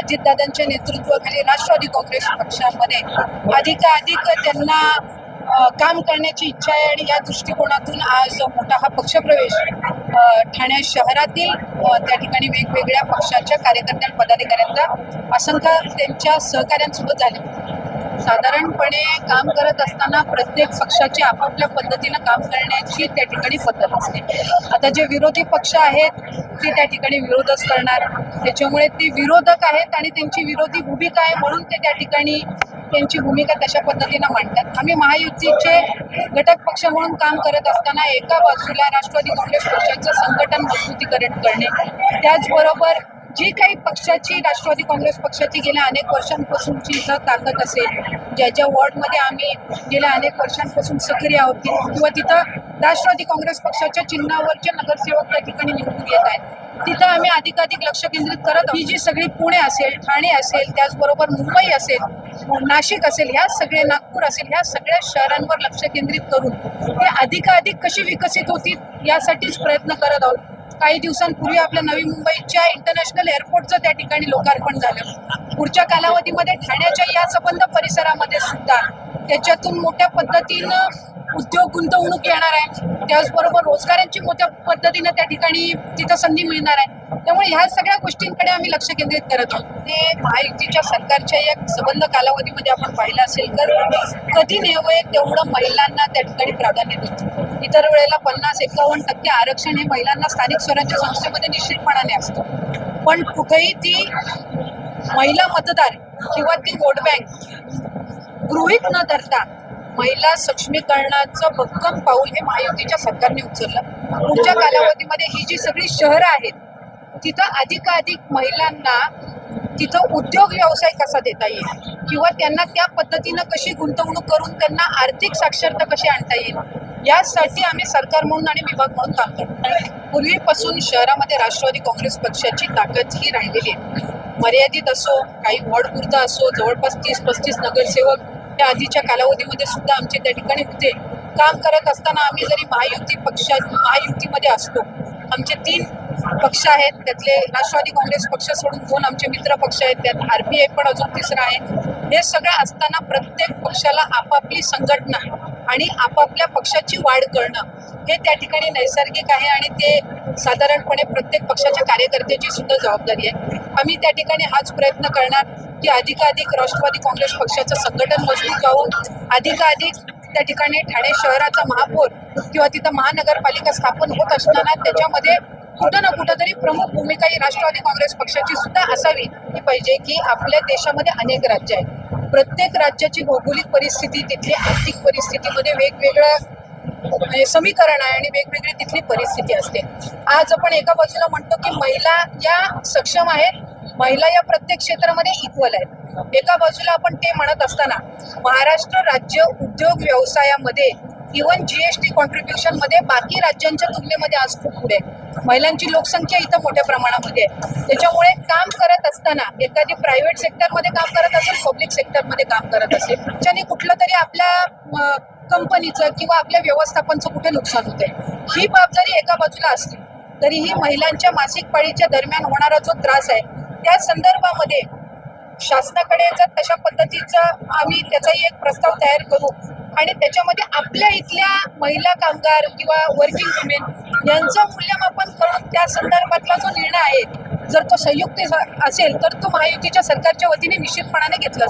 अजितदादांच्या नेतृत्वाखाली राष्ट्रवादी काँग्रेस पक्षामध्ये अधिकाधिक त्यांना काम करण्याची इच्छा आहे आणि या दृष्टिकोनातून आज मोठा हा पक्षप्रवेश ठाणे शहरातील त्या ठिकाणी वेगवेगळ्या पक्षाच्या कार्यकर्त्या पदाधिकाऱ्यांचा असंख्य त्यांच्या सहकाऱ्यांसोबत झाले। साधारणपणे काम करत असताना प्रत्येक पक्षाची आपापल्या पद्धतीनं काम करण्याची त्या ठिकाणी पद्धत असते। आता जे विरोधी पक्ष आहेत ते त्या ठिकाणी विरोधच करणार, त्याच्यामुळे ते विरोधक आहेत आणि त्यांची विरोधी भूमिका आहे म्हणून ते त्या ठिकाणी त्यांची भूमिका तशा पद्धतीनं मांडतात। आम्ही महायुतीचे घटक पक्ष म्हणून काम करत असताना एका बाजूला राष्ट्रवादी काँग्रेस पक्षाचं संघटन मजबूतीकरण करणे, त्याचबरोबर जी काही पक्षाची राष्ट्रवादी काँग्रेस पक्षाची गेल्या अनेक वर्षांपासूनची इथं ताकद असेल, ज्या ज्या वॉर्डमध्ये आम्ही गेल्या अनेक वर्षांपासून सक्रिय आहोत किंवा तिथं राष्ट्रवादी काँग्रेस पक्षाच्या चिन्हावरचे नगरसेवक त्या ठिकाणी निवडून येत आहेत, तिथं आम्ही अधिकाधिक लक्ष केंद्रित करत ही जी सगळी पुणे असेल, ठाणे असेल, त्याचबरोबर मुंबई असेल, नाशिक असेल, ह्या सगळे नागपूर असेल, ह्या सगळ्या शहरांवर लक्ष केंद्रित करून ते अधिकाधिक कशी विकसित होतील यासाठीच प्रयत्न करत आहोत। काही दिवसांपूर्वी आपल्या नवी मुंबईच्या इंटरनॅशनल एअरपोर्टचं त्या ठिकाणी लोकार्पण झालं। पुढच्या कालावधीमध्ये ठाण्याच्या या संबंध परिसरामध्ये सुद्धा त्याच्यातून मोठ्या पद्धतीनं उद्योग गुंतवणूक येणार आहे, त्याचबरोबर रोजगारांची मोठ्या पद्धतीनं त्या ठिकाणी तिथं संधी मिळणार आहे। त्यामुळे ह्या सगळ्या गोष्टींकडे आम्ही लक्ष केंद्रित करत आहोत। ते महायुतीच्या सरकारच्या या संबंध कालावधीमध्ये आपण पाहिलं असेल तर कधी नव्हे तेवढं महिलांना त्या ठिकाणी प्राधान्य देतो। इतर वेळेला 50-51% आरक्षण हे महिलांना स्थानिक स्वराज्य संस्थेमध्ये निश्चितपणाने असतं, पण कुठेही ती महिला मतदार किंवा ती वोट बँक गृहीत न धरता महिला सक्षमीकरणाचं भक्कम पाऊल हे महायुतीच्या सरकारने उचललं। पुढच्या कालावधीमध्ये ही जी सगळी शहरं आहेत तिथं अधिकाधिक महिलांना तिथं उद्योग व्यवसाय कसा देता येईल किंवा त्यांना त्या पद्धतीनं कशी गुंतवणूक करून त्यांना आर्थिक साक्षरता कशी आणता येईल यासाठी आम्ही सरकार म्हणून आणि विभाग म्हणून काम करतो। पूर्वीपासून शहरामध्ये राष्ट्रवादी काँग्रेस पक्षाची ताकद ही राहिलेली आहे। मर्यादित असो, काही वॉर्डपुरता असो, जवळपास 30-35 नगरसेवक त्या आधीच्या कालावधीमध्ये सुद्धा आमचे त्या ठिकाणी होते। काम करत असताना आम्ही जरी महायुतीमध्ये असतो, आमचे 3 पक्ष आहेत, त्यातले राष्ट्रवादी काँग्रेस पक्ष सोडून 2 आमचे मित्र पक्ष आहेत, त्यात RPI पण अजून 3रा आहे। हे सगळं असताना प्रत्येक पक्षाला आपापली संघटना आणि आपापल्या पक्षाची वाढ करणं हे त्या ठिकाणी नैसर्गिक आहे आणि ते साधारणपणे प्रत्येक पक्षाच्या कार्यकर्त्याची सुद्धा जबाबदारी आहे। आम्ही त्या ठिकाणी हाच प्रयत्न करणार की अधिकाधिक राष्ट्रवादी काँग्रेस पक्षाचं संघटन मजबूत व्हावं, अधिकाधिक त्या ठिकाणी ठाणे शहराचा महापौर किंवा तिथं महानगरपालिका स्थापन होत असताना त्याच्यामध्ये कुठं ना कुठं तरी प्रमुख भूमिका ही राष्ट्रवादी काँग्रेस पक्षाची सुद्धा असावी ही पाहिजे की आपल्या देशामध्ये अनेक राज्य आहेत, प्रत्येक राज्याची भौगोलिक परिस्थिती, तिथली आर्थिक परिस्थितीमध्ये वेगवेगळं समीकरण आहे आणि वेगवेगळी तिथली परिस्थिती असते। आज आपण एका बाजूला म्हणतो की महिला या सक्षम आहेत, महिला या प्रत्येक क्षेत्रामध्ये इक्वल आहेत, एका बाजूला आपण ते म्हणत असताना महाराष्ट्र राज्य उद्योग व्यवसायामध्ये इव्हन GST कॉन्ट्रीब्युशन मध्ये बाकी राज्यांच्या तुलनेमध्ये आज खूप पुढे आहे। महिलांची लोकसंख्या इथं मोठ्या प्रमाणामध्ये आहे, त्याच्यामुळे काम करत असताना एखादी प्रायव्हेट सेक्टरमध्ये काम करत असेल, पब्लिक सेक्टरमध्ये काम करत असेल, त्याने कुठलं तरी आपल्या कंपनीचं किंवा आपल्या व्यवस्थापनचं कुठे नुकसान होतंय, ही बाब जरी एका बाजूला असली तरीही महिलांच्या मासिक पाळीच्या दरम्यान होणारा जो त्रास आहे त्या संदर्भामध्ये शासनाकडे जर तशा पद्धतीचा आम्ही त्याचाही एक प्रस्ताव तयार करू आणि त्याच्यामध्ये आपल्या इथल्या महिला कामगार किंवा वर्किंग वुमेन यांचं मूल्यमापन करून त्या संदर्भातला जो निर्णय आहे जर तो संयुक्त असेल तर तो महायुतीच्या सरकारच्या वतीने निश्चितपणाने घेतला